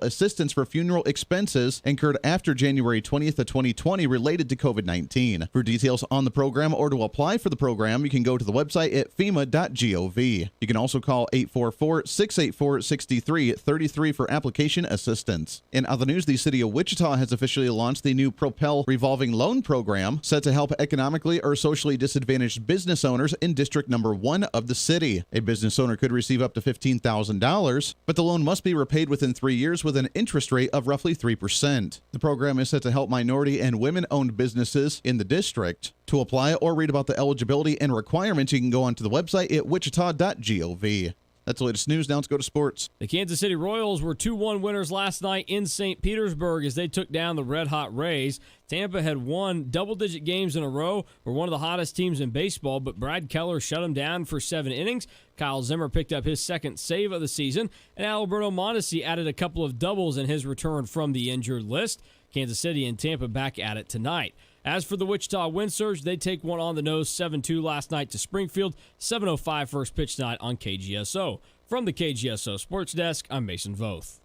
assistance for funeral expenses incurred after January 20th of 2020 related to COVID-19. For details on the program or to apply for the program, you can go to the website at FEMA.gov. You can also call 844-684-6333 for application assistance. In other news, the city of Wichita has officially launched the new Propel Revolving loan program set to help economically or socially disadvantaged business owners in District Number 1 of the city. A business owner could receive up to $15,000, but the loan must be repaid within 3 years with an interest rate of roughly 3%. The program is set to help minority and women-owned businesses in the district. To apply or read about the eligibility and requirements, you can go onto the website at wichita.gov. That's the latest news. Now let's go to sports. The Kansas City Royals were 2-1 winners last night in St. Petersburg as they took down the Red Hot Rays. Tampa had won double-digit games in a row, were one of the hottest teams in baseball, but Brad Keller shut them down for 7 innings. Kyle Zimmer picked up his second save of the season, and Alberto Mondesi added a couple of doubles in his return from the injured list. Kansas City and Tampa back at it tonight. As for the Wichita Wind Surge, they take one on the nose 7-2 last night to Springfield. 7:05 first pitch tonight on KGSO. From the KGSO Sports Desk, I'm Mason Voth.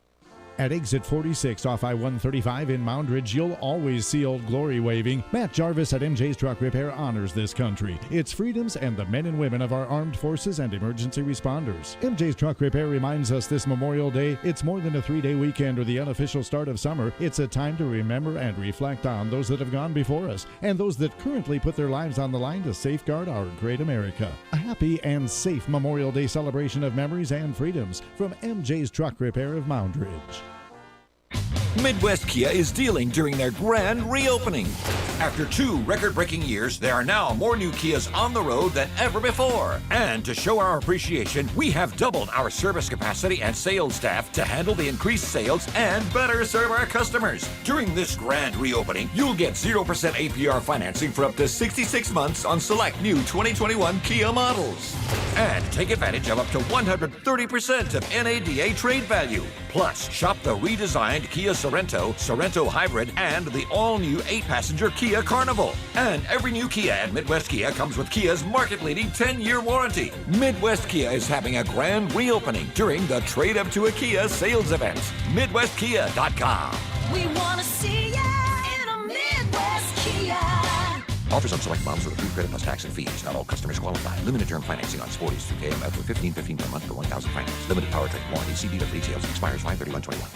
At exit 46 off I-135 in Moundridge, you'll always see Old Glory waving. Matt Jarvis at MJ's Truck Repair honors this country, its freedoms, and the men and women of our armed forces and emergency responders. MJ's Truck Repair reminds us this Memorial Day, it's more than a 3-day weekend or the unofficial start of summer. It's a time to remember and reflect on those that have gone before us and those that currently put their lives on the line to safeguard our great America. A happy and safe Memorial Day celebration of memories and freedoms from MJ's Truck Repair of Moundridge. Midwest Kia is dealing during their grand reopening. After 2 record-breaking years, there are now more new Kias on the road than ever before. And to show our appreciation, we have doubled our service capacity and sales staff to handle the increased sales and better serve our customers. During this grand reopening, you'll get 0% APR financing for up to 66 months on select new 2021 Kia models. And take advantage of up to 130% of NADA trade value. Plus, shop the redesigned Kia Sorento, Sorento Hybrid, and the all-new 8-passenger Kia Carnival. And every new Kia at Midwest Kia comes with Kia's market-leading 10-year warranty. Midwest Kia is having a grand reopening during the Trade Up to a Kia sales event. MidwestKia.com. We want to see ya in a Midwest Kia. Offers on select models with approved credit plus tax and fees. Not all customers qualify. Limited term financing on Sporties through KMF for $15.15 per month for 1,000 finance. Limited powertrain warranty. See dealer for details. Expires 5/31/21.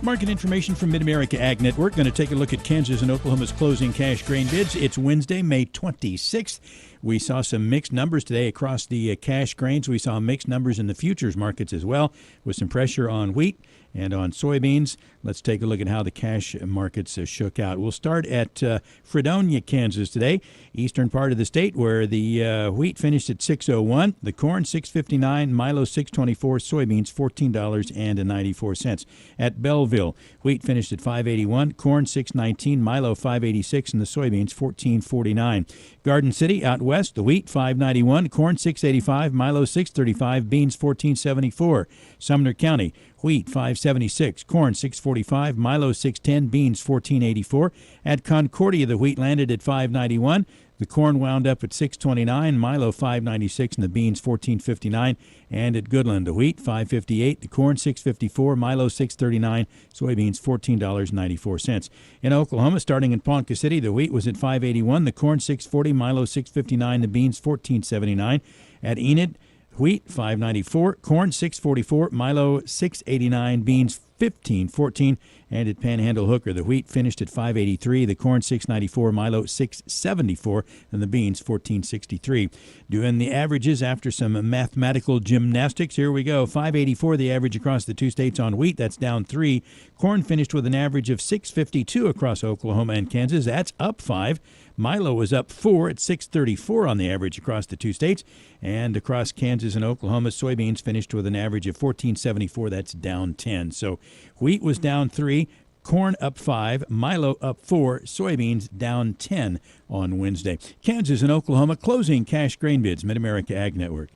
Market information from Mid-America Ag Network. Going to take a look at Kansas and Oklahoma's closing cash grain bids. It's Wednesday, May 26th. We saw some mixed numbers today across the cash grains. We saw mixed numbers in the futures markets as well, with some pressure on wheat and on soybeans. Let's take a look at how the cash markets shook out. We'll start at Fredonia, Kansas today, eastern part of the state, where the wheat finished at $6.01, the corn $6.59, Milo $6.24, soybeans $14.94. At Belleville, wheat finished at $5.81, corn $6.19, Milo $5.86, and the soybeans $14.49. Garden City, out west, the wheat $5.91, corn $6.85, Milo $6.35, beans $14.74. Sumner County, wheat $5.76, corn $6.45, Milo $6.10, beans $14.84. At Concordia, the wheat landed at $5.91. The corn wound up at $6.29, Milo $5.96, and the beans $14.59. And at Goodland, the wheat $5.58, the corn $6.54, Milo $6.39, soybeans $14.94. In Oklahoma, starting in Ponca City, the wheat was at $5.81, the corn $6.40, Milo $6.59, the beans $14.79. At Enid, wheat $5.94, corn $6.44, Milo $6.89, beans $15.14. And at Panhandle Hooker, the wheat finished at $5.83, the corn $6.94, Milo $6.74, and the beans $14.63. Doing the averages after some mathematical gymnastics, here we go. $5.84 the average across the two states on wheat. That's down 3. Corn finished with an average of $6.52 across Oklahoma and Kansas. That's up 5. Milo was up 4 at $6.34 on the average across the two states. And across Kansas and Oklahoma, soybeans finished with an average of $14.74. That's down 10. So wheat was down 3, corn up 5, Milo up 4, soybeans down 10 on Wednesday. Kansas and Oklahoma closing cash grain bids. Mid-America Ag Network.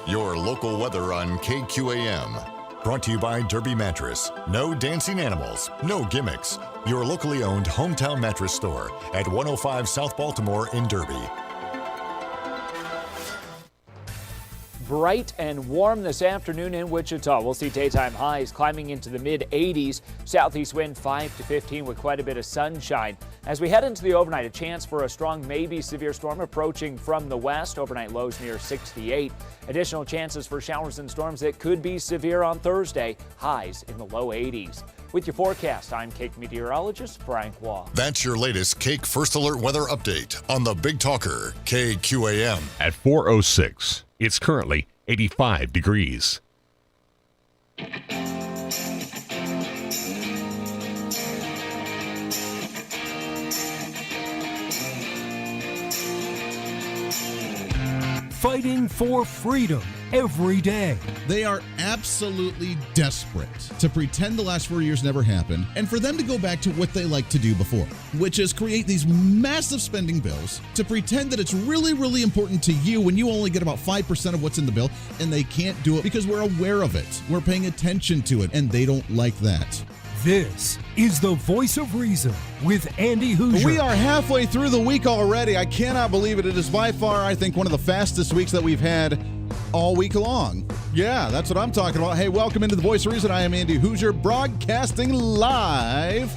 Your local weather on KQAM. Brought to you by Derby Mattress. No dancing animals, no gimmicks. Your locally owned hometown mattress store at 105 South Baltimore in Derby. bright and warm this afternoon in Wichita. We'll see daytime highs climbing into the mid-80s. Southeast wind 5 to 15 with quite a bit of sunshine. As we head into the overnight, a chance for a strong, maybe severe storm approaching from the west. Overnight lows near 68. Additional chances for showers and storms that could be severe on Thursday. Highs in the low 80s. With your forecast, I'm Cake meteorologist Frank Waugh. That's your latest Cake First Alert weather update on the Big Talker, KQAM. At 4:06, it's currently 85 degrees. Fighting for freedom every day. They are absolutely desperate to pretend the last 4 years never happened and for them to go back to what they liked to do before, which is create these massive spending bills to pretend that it's really, really important to you when you only get about 5% of what's in the bill, and they can't do it because we're aware of it. We're paying attention to it, and they don't like that. This is the Voice of Reason with Andy Hooser. We are halfway through the week already. I cannot believe it. It is by far, I think, one of the fastest weeks that we've had all week long. Yeah, that's what I'm talking about. Hey, welcome into the Voice of Reason. I am Andy Hooser, broadcasting live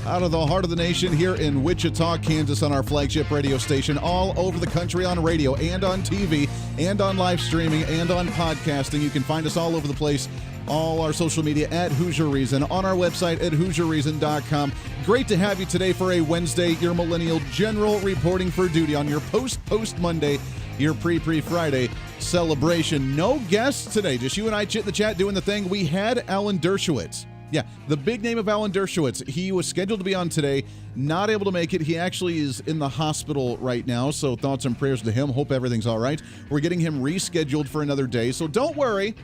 out of the heart of the nation here in Wichita, Kansas, on our flagship radio station, all over the country on radio and on TV and on live streaming and on podcasting. You can find us all over the place. All our social media at Hooser Reason, on our website at HooserReason.com. Great to have you today for a Wednesday, your Millennial General reporting for duty on your post Monday, your pre-Friday celebration. No guests today, just you and I chit the chat doing the thing. We had Alan Dershowitz. Yeah, the big name of Alan Dershowitz. He was scheduled to be on today, not able to make it. He actually is in the hospital right now, so thoughts and prayers to him. Hope everything's all right. We're getting him rescheduled for another day, so don't worry.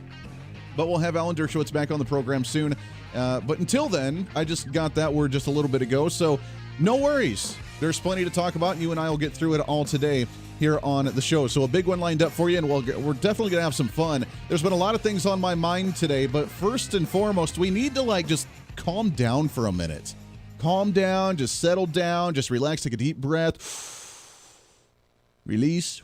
But we'll have Alan Dershowitz back on the program soon. But until then, I just got that word just a little bit ago, so no worries. There's plenty to talk about, and you and I will get through it all today here on the show. So a big one lined up for you, and we're definitely going to have some fun. There's been a lot of things on my mind today, but first and foremost, we need to just calm down for a minute. Calm down, just settle down, just relax, take a deep breath, release.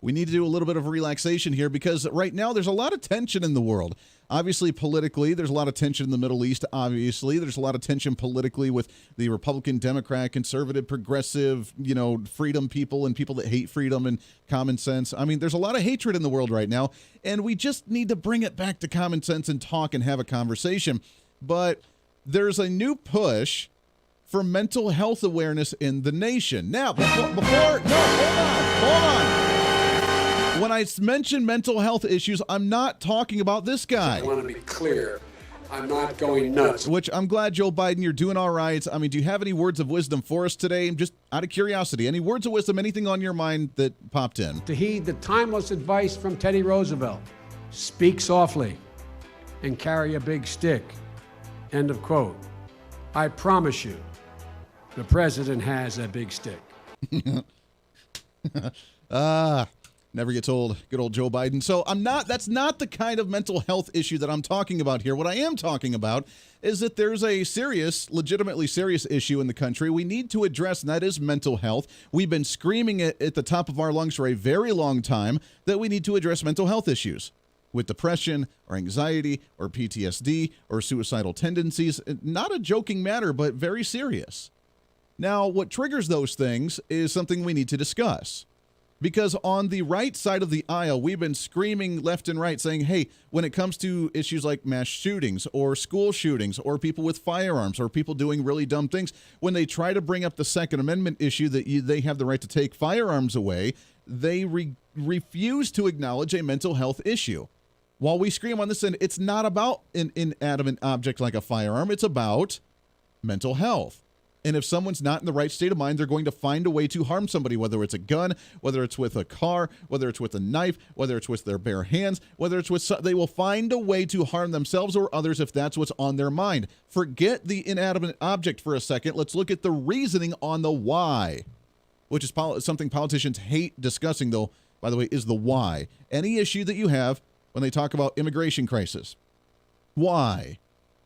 We need to do a little bit of relaxation here because right now there's a lot of tension in the world. Obviously, politically, there's a lot of tension in the Middle East. Obviously, there's a lot of tension politically with the Republican, Democrat, conservative, progressive, freedom people and people that hate freedom and common sense. I mean, there's a lot of hatred in the world right now, and we just need to bring it back to common sense and talk and have a conversation. But there's a new push for mental health awareness in the nation. Now, hold on. When I mention mental health issues, I'm not talking about this guy. I want to be clear. I'm not going nuts. Which I'm glad, Joe Biden, you're doing all right. I mean, do you have any words of wisdom for us today? Just out of curiosity, any words of wisdom, anything on your mind that popped in? To heed the timeless advice from Teddy Roosevelt, speak softly and carry a big stick. End of quote. I promise you, the president has a big stick. Never gets old. Good old Joe Biden. So that's not the kind of mental health issue that I'm talking about here. What I am talking about is that there's a legitimately serious issue in the country we need to address, and that is mental health. We've been screaming it at the top of our lungs for a very long time that we need to address mental health issues with depression or anxiety or PTSD or suicidal tendencies. Not a joking matter, but very serious. Now, what triggers those things is something we need to discuss. Because on the right side of the aisle, we've been screaming left and right saying, hey, when it comes to issues like mass shootings or school shootings or people with firearms or people doing really dumb things, when they try to bring up the Second Amendment issue that they have the right to take firearms away, they refuse to acknowledge a mental health issue. While we scream on this end, it's not about an inanimate object like a firearm. It's about mental health. And if someone's not in the right state of mind, they're going to find a way to harm somebody, whether it's a gun, whether it's with a car, whether it's with a knife, whether it's with their bare hands, whether it's with they will find a way to harm themselves or others if that's what's on their mind. Forget the inanimate object for a second. Let's look at the reasoning on the why, which is something politicians hate discussing, though, by the way, is the why. Any issue that you have when they talk about immigration crisis. Why?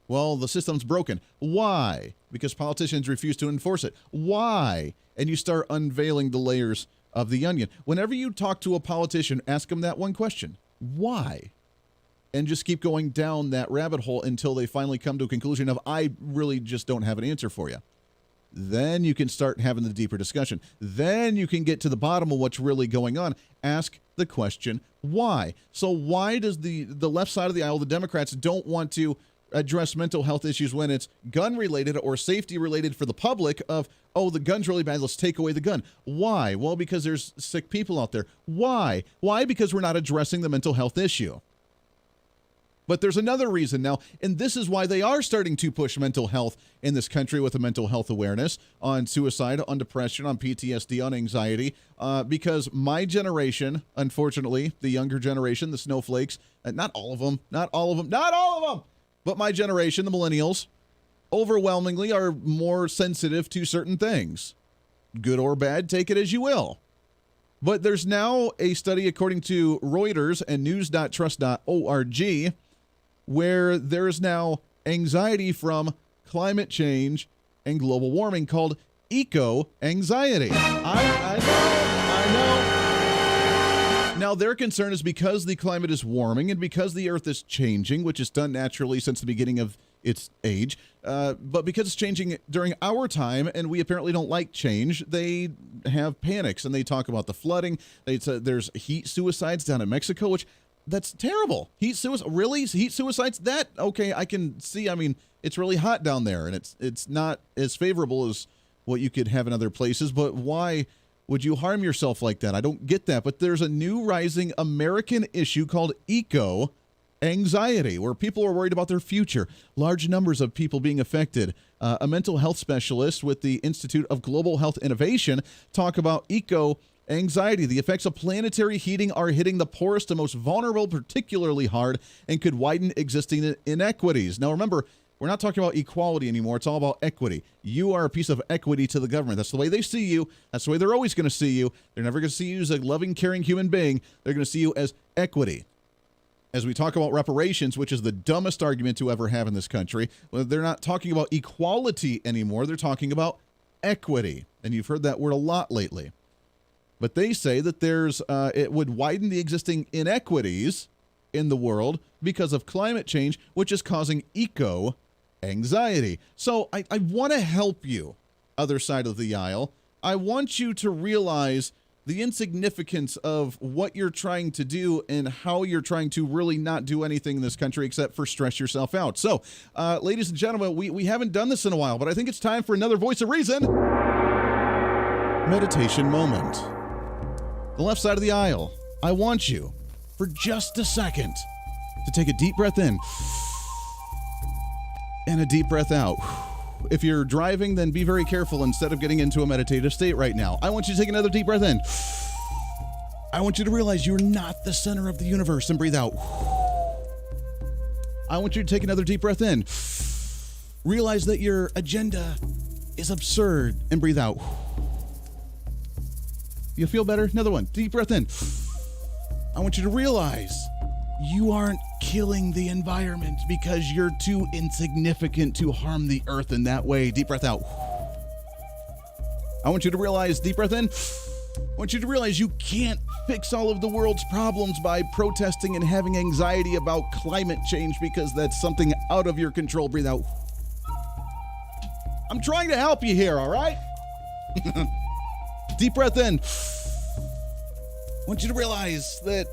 Well, the system's broken. Why? Because politicians refuse to enforce it. Why? And you start unveiling the layers of the onion. Whenever you talk to a politician, ask them that one question. why? And just keep going down that rabbit hole until they finally come to a conclusion of, I really just don't have an answer for you. Then you can start having the deeper discussion. Then you can get to the bottom of what's really going on. Ask the question, why? So why does the left side of the aisle, the Democrats, don't want to address mental health issues when it's gun-related or safety-related for the public of, oh, the gun's really bad, let's take away the gun. Why? Well, because there's sick people out there. Why? Why? Because we're not addressing the mental health issue. But there's another reason now, and this is why they are starting to push mental health in this country with a mental health awareness on suicide, on depression, on PTSD, on anxiety, because my generation, unfortunately, the younger generation, the snowflakes, not all of them, but my generation, the millennials, overwhelmingly are more sensitive to certain things. Good or bad, take it as you will. But there's now a study, according to Reuters and news.trust.org, where there is now anxiety from climate change and global warming called eco-anxiety. I know. Now, their concern is because the climate is warming and because the Earth is changing, which is done naturally since the beginning of its age, but because it's changing during our time and we apparently don't like change, they have panics and they talk about the flooding. There's heat suicides down in Mexico, which that's terrible. Heat suicides? That, okay, I can see. I mean, it's really hot down there, and it's not as favorable as what you could have in other places, but why would you harm yourself like that? I don't get that. But there's a new rising American issue called eco-anxiety, where people are worried about their future. Large numbers of people being affected. A mental health specialist with the Institute of Global Health Innovation talk about eco-anxiety. The effects of planetary heating are hitting the poorest and most vulnerable particularly hard and could widen existing inequities. Now, remember, we're not talking about equality anymore. It's all about equity. You are a piece of equity to the government. That's the way they see you. That's the way they're always going to see you. They're never going to see you as a loving, caring human being. They're going to see you as equity. As we talk about reparations, which is the dumbest argument to ever have in this country, well, they're not talking about equality anymore. They're talking about equity. And you've heard that word a lot lately. But they say that it would widen the existing inequities in the world because of climate change, which is causing eco-anxiety. So I want to help you, other side of the aisle. I want you to realize the insignificance of what you're trying to do and how you're trying to really not do anything in this country except for stress yourself out. So, ladies and gentlemen, we haven't done this in a while, but I think it's time for another Voice of Reason meditation moment. The left side of the aisle, I want you, for just a second, to take a deep breath in and a deep breath out. If you're driving, then be very careful instead of getting into a meditative state right now. I want you to take another deep breath in. I want you to realize you're not the center of the universe and breathe out. I want you to take another deep breath in. Realize that your agenda is absurd and breathe out. You feel better? Another one. Deep breath in. I want you to realize you aren't killing the environment because you're too insignificant to harm the earth in that way. Deep breath out. I want you to realize, deep breath in. I want you to realize you can't fix all of the world's problems by protesting and having anxiety about climate change because that's something out of your control. Breathe out. I'm trying to help you here, all right? Deep breath in. I want you to realize that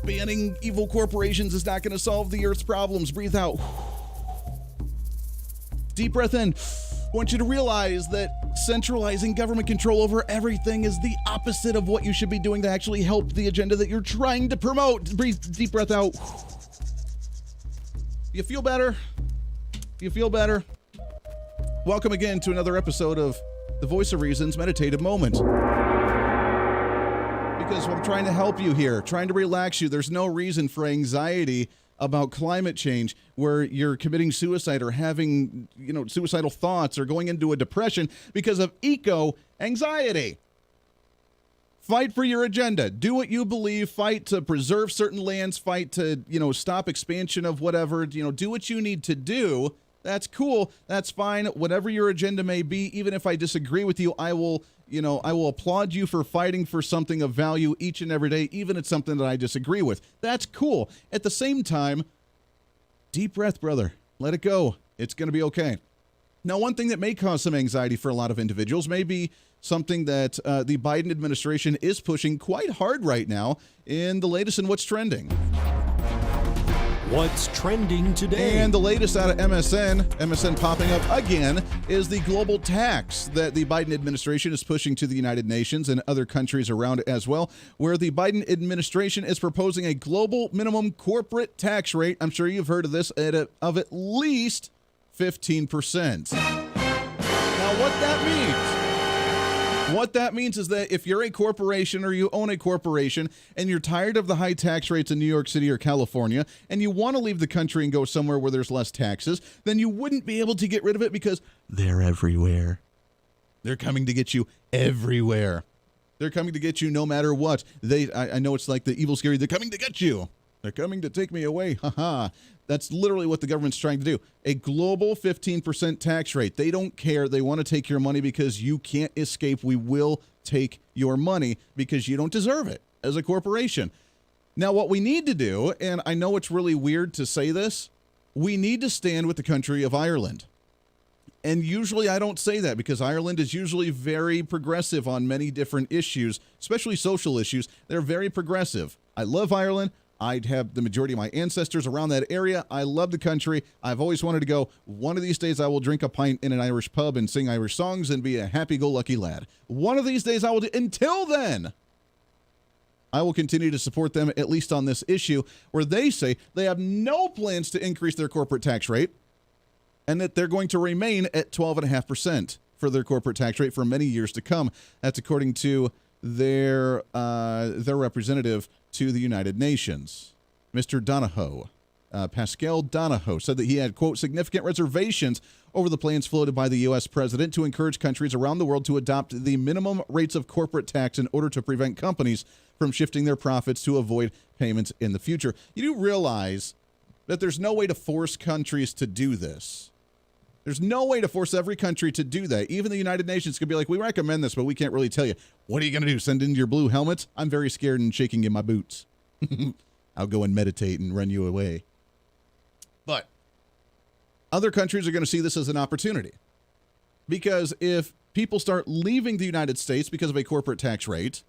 banning evil corporations is not going to solve the Earth's problems. Breathe out. Deep breath in. I want you to realize that centralizing government control over everything is the opposite of what you should be doing to actually help the agenda that you're trying to promote. Breathe. Deep breath out. You feel better? You feel better? Welcome again to another episode of the Voice of Reason's Meditative Moment. Because I'm trying to help you here, trying to relax you. There's no reason for anxiety about climate change where you're committing suicide or having, suicidal thoughts or going into a depression because of eco-anxiety. Fight for your agenda. Do what you believe. Fight to preserve certain lands. Fight to, stop expansion of whatever. Do what you need to do. That's cool. That's fine. Whatever your agenda may be, even if I disagree with you, I will I will applaud you for fighting for something of value each and every day, even if it's something that I disagree with. That's cool. At the same time, deep breath, brother. Let it go. It's going to be okay. Now, one thing that may cause some anxiety for a lot of individuals may be something that the Biden administration is pushing quite hard right now in the latest in What's Trending. What's trending today? And the latest out of MSN popping up again, is the global tax that the Biden administration is pushing to the United Nations and other countries around as well, where the Biden administration is proposing a global minimum corporate tax rate. I'm sure you've heard of this, of at least 15%. Now, what that means? What that means is that if you're a corporation or you own a corporation and you're tired of the high tax rates in New York City or California and you want to leave the country and go somewhere where there's less taxes, then you wouldn't be able to get rid of it because they're everywhere. They're coming to get you everywhere. They're coming to get you no matter what. I know it's like the evil scary, they're coming to get you. They're coming to take me away. Haha. That's literally what the government's trying to do. A global 15% tax rate. They don't care. They want to take your money because you can't escape. We will take your money because you don't deserve it as a corporation. Now, what we need to do, and I know it's really weird to say this, we need to stand with the country of Ireland. And usually I don't say that because Ireland is usually very progressive on many different issues, especially social issues. They're very progressive. I love Ireland. I have the majority of my ancestors around that area. I love the country. I've always wanted to go. One of these days I will drink a pint in an Irish pub and sing Irish songs and be a happy-go-lucky lad. One of these days I will do. Until then, I will continue to support them, at least on this issue, where they say they have no plans to increase their corporate tax rate and that they're going to remain at 12.5% for their corporate tax rate for many years to come. That's according to their representative to the United Nations, Mr. Donahoe. Pascal Donahoe said that he had, quote, significant reservations over the plans floated by the U.S. president to encourage countries around the world to adopt the minimum rates of corporate tax in order to prevent companies from shifting their profits to avoid payments in the future. You do realize that there's no way to force countries to do this. There's no way to force every country to do that. Even the United Nations could be like, we recommend this, but we can't really tell you. What are you going to do? Send in your blue helmets? I'm very scared and shaking in my boots. I'll go and meditate and run you away. But other countries are going to see this as an opportunity. Because if people start leaving the United States because of a corporate tax rate,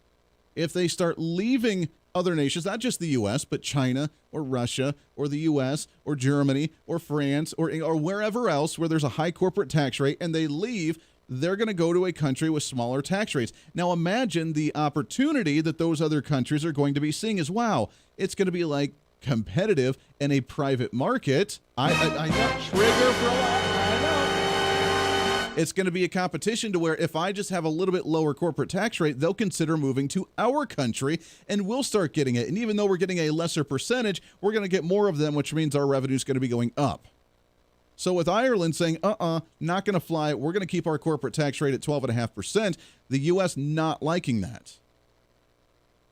if they start leaving other nations, not just the U.S., but China or Russia or the U.S. or Germany or France or wherever else where there's a high corporate tax rate, and they leave, they're going to go to a country with smaller tax rates. Now imagine the opportunity that those other countries are going to be seeing as, wow, it's going to be like competitive in a private market. I got trigger for a lot. I know. It's going to be a competition to where if I just have a little bit lower corporate tax rate, they'll consider moving to our country and we'll start getting it. And even though we're getting a lesser percentage, we're going to get more of them, which means our revenue is going to be going up. So with Ireland saying, not going to fly, we're going to keep our corporate tax rate at 12.5%, the U.S. not liking that.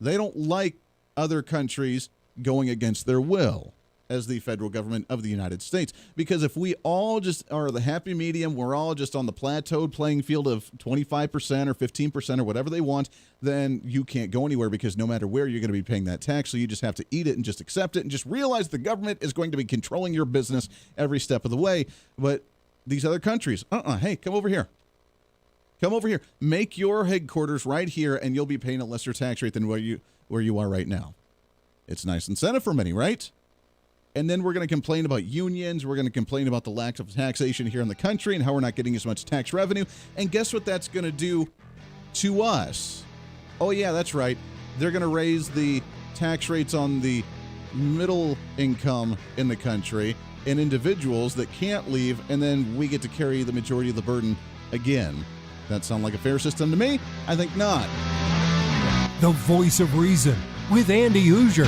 They don't like other countries going against their will as the federal government of the United States. Because if we all just are the happy medium, we're all just on the plateaued playing field of 25% or 15% or whatever they want, then you can't go anywhere because no matter where, you're going to be paying that tax. So you just have to eat it and just accept it and just realize the government is going to be controlling your business every step of the way. But these other countries, hey, come over here. Come over here. Make your headquarters right here and you'll be paying a lesser tax rate than where you are right now. It's a nice incentive for many, right? And then we're going to complain about unions. We're going to complain about the lack of taxation here in the country and how we're not getting as much tax revenue. And guess what that's going to do to us? Oh, yeah, that's right. They're going to raise the tax rates on the middle income in the country and individuals that can't leave. And then we get to carry the majority of the burden again. That sound like a fair system to me? I think not. The Voice of Reason with Andy Hooser.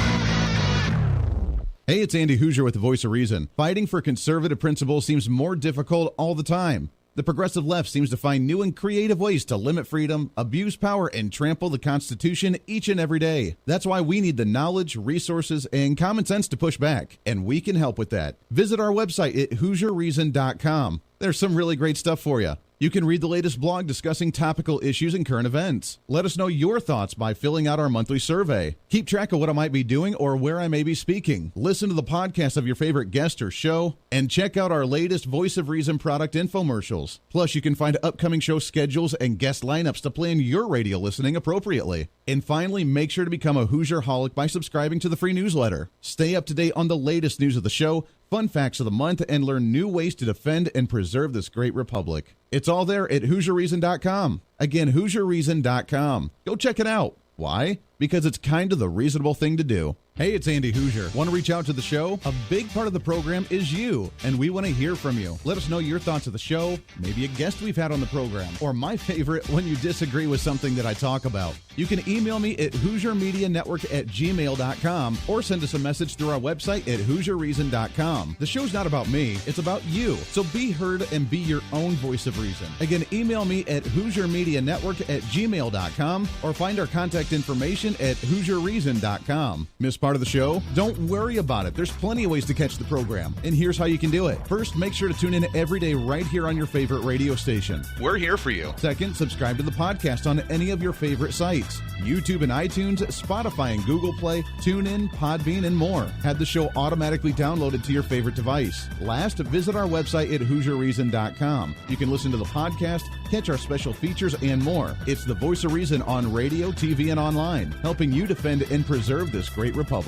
Hey, it's Andy Hooser with the Voice of Reason. Fighting for conservative principles seems more difficult all the time. The progressive left seems to find new and creative ways to limit freedom, abuse power, and trample the Constitution each and every day. That's why we need the knowledge, resources, and common sense to push back, and we can help with that. Visit our website at HooserReason.com. There's some really great stuff for you. You can read the latest blog discussing topical issues and current events. Let us know your thoughts by filling out our monthly survey. Keep track of what I might be doing or where I may be speaking. Listen to the podcast of your favorite guest or show, and check out our latest Voice of Reason product infomercials. Plus, you can find upcoming show schedules and guest lineups to plan your radio listening appropriately. And finally, make sure to become a Hoosier-holic by subscribing to the free newsletter. Stay up to date on the latest news of the show, fun facts of the month, and learn new ways to defend and preserve this great republic. It's all there at HoosierReason.com. Again, HoosierReason.com. Go check it out. Why? Because it's kind of the reasonable thing to do. Hey, it's Andy Hoosier. Want to reach out to the show? A big part of the program is you, and we want to hear from you. Let us know your thoughts of the show, maybe a guest we've had on the program, or my favorite, when you disagree with something that I talk about. You can email me at HoosierMediaNetwork@gmail.com or send us a message through our website at HoosierReason.com. The show's not about me, it's about you. So be heard and be your own voice of reason. Again, email me at HoosierMediaNetwork@gmail.com or find our contact information at HoosierReason.com. Miss part of the show? Don't worry about it. There's plenty of ways to catch the program, and here's how you can do it. First, make sure to tune in every day right here on your favorite radio station. We're here for you. Second, subscribe to the podcast on any of your favorite sites. YouTube and iTunes, Spotify and Google Play, TuneIn, Podbean, and more. Have the show automatically downloaded to your favorite device. Last, visit our website at HoosierReason.com. You can listen to the podcast, catch our special features, and more. It's the Voice of Reason on radio, TV, and online, helping you defend and preserve this great republic.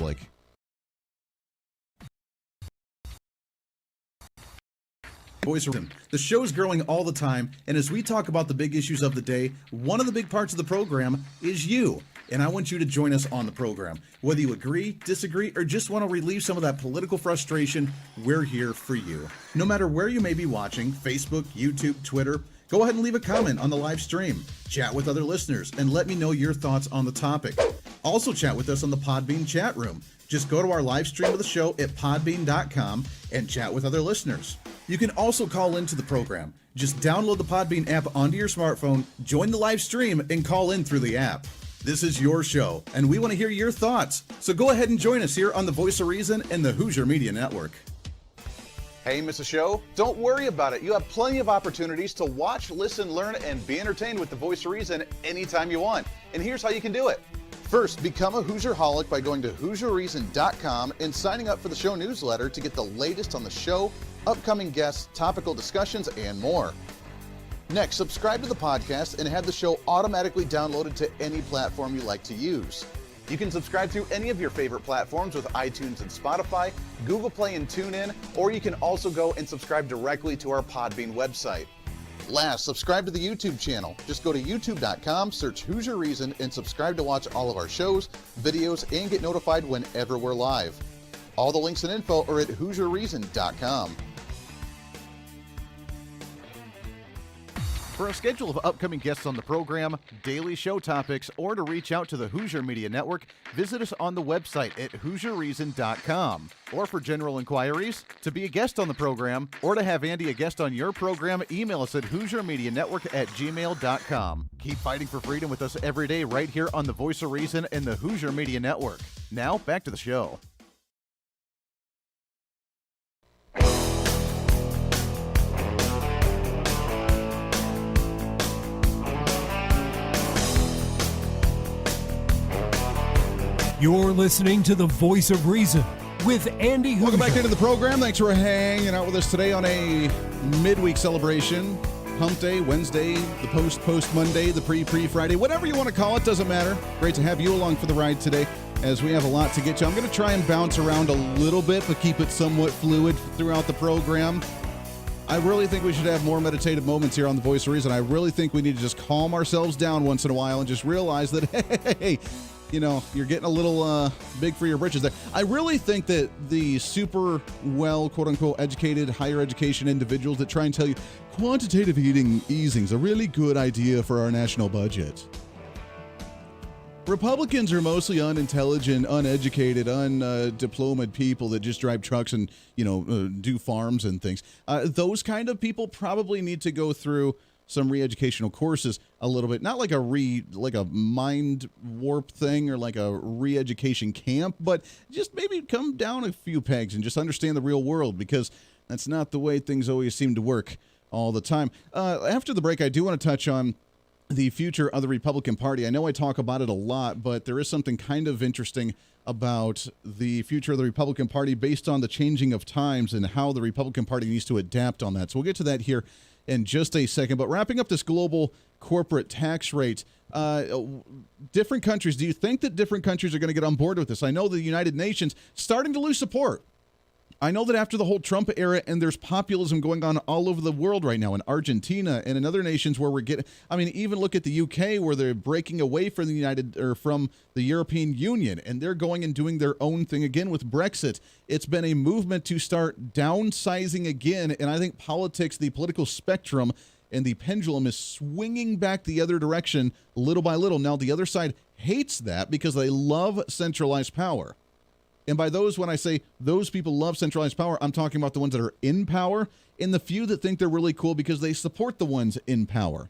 Voice of Reason. The show's growing all the time, and as we talk about the big issues of the day, one of the big parts of the program is you. And I want you to join us on the program. Whether you agree, disagree, or just want to relieve some of that political frustration, we're here for you. No matter where you may be watching, Facebook, YouTube, Twitter, go ahead and leave a comment on the live stream. Chat with other listeners and let me know your thoughts on the topic. Also chat with us on the Podbean chat room. Just go to our live stream of the show at podbean.com and chat with other listeners. You can also call into the program. Just download the Podbean app onto your smartphone, join the live stream, and call in through the app. This is your show, and we want to hear your thoughts. So go ahead and join us here on the Voice of Reason and the Hoosier Media Network. Hey, miss a show? Don't worry about it. You have plenty of opportunities to watch, listen, learn, and be entertained with the Voice of Reason anytime you want. And here's how you can do it. First, become a Hoosier-holic by going to HoosierReason.com and signing up for the show newsletter to get the latest on the show, upcoming guests, topical discussions, and more. Next, subscribe to the podcast and have the show automatically downloaded to any platform you like to use. You can subscribe through any of your favorite platforms with iTunes and Spotify, Google Play and TuneIn, or you can also go and subscribe directly to our Podbean website. Last, subscribe to the YouTube channel. Just go to youtube.com, search Hoosier Reason, and subscribe to watch all of our shows, videos, and get notified whenever we're live. All the links and info are at HoosierReason.com. For a schedule of upcoming guests on the program, daily show topics, or to reach out to the Hoosier Media Network, visit us on the website at HoosierReason.com. Or for general inquiries, to be a guest on the program, or to have Andy a guest on your program, email us at HoosierMediaNetwork@gmail.com. Keep fighting for freedom with us every day right here on the Voice of Reason and the Hoosier Media Network. Now, back to the show. You're listening to the Voice of Reason with Andy Hooser. Welcome back into the program. Thanks for hanging out with us today on a midweek celebration. Hump Day, Wednesday, the post Monday, the pre Friday, whatever you want to call it, doesn't matter. Great to have you along for the ride today as we have a lot to get to. I'm going to try and bounce around a little bit, but keep it somewhat fluid throughout the program. I really think we should have more meditative moments here on the Voice of Reason. I really think we need to just calm ourselves down once in a while and just realize that, hey, you know, you're getting a little big for your britches there. I really think that the super well, quote-unquote, educated higher education individuals that try and tell you quantitative easing is a really good idea for our national budget. Republicans are mostly unintelligent, uneducated, undiplomated people that just drive trucks and, do farms and things. Those kind of people probably need to go through some re-educational courses a little bit, not like a mind warp thing or like a re-education camp, but just maybe come down a few pegs and just understand the real world, because that's not the way things always seem to work all the time. After the break, I do want to touch on the future of the Republican Party. I know I talk about it a lot, but there is something kind of interesting about the future of the Republican Party based on the changing of times and how the Republican Party needs to adapt on that. So we'll get to that here in just a second. But wrapping up this global corporate tax rate, different countries, do you think that different countries are going to get on board with this? I know the United Nations starting to lose support. I know that after the whole Trump era, and there's populism going on all over the world right now in Argentina and in other nations where we're getting, I mean, even look at the UK where they're breaking away from from the European Union, and they're going and doing their own thing again with Brexit. It's been a movement to start downsizing again, and I think politics, the political spectrum, and the pendulum is swinging back the other direction little by little. Now, the other side hates that because they love centralized power. And by those, when I say those people love centralized power, I'm talking about the ones that are in power and the few that think they're really cool because they support the ones in power.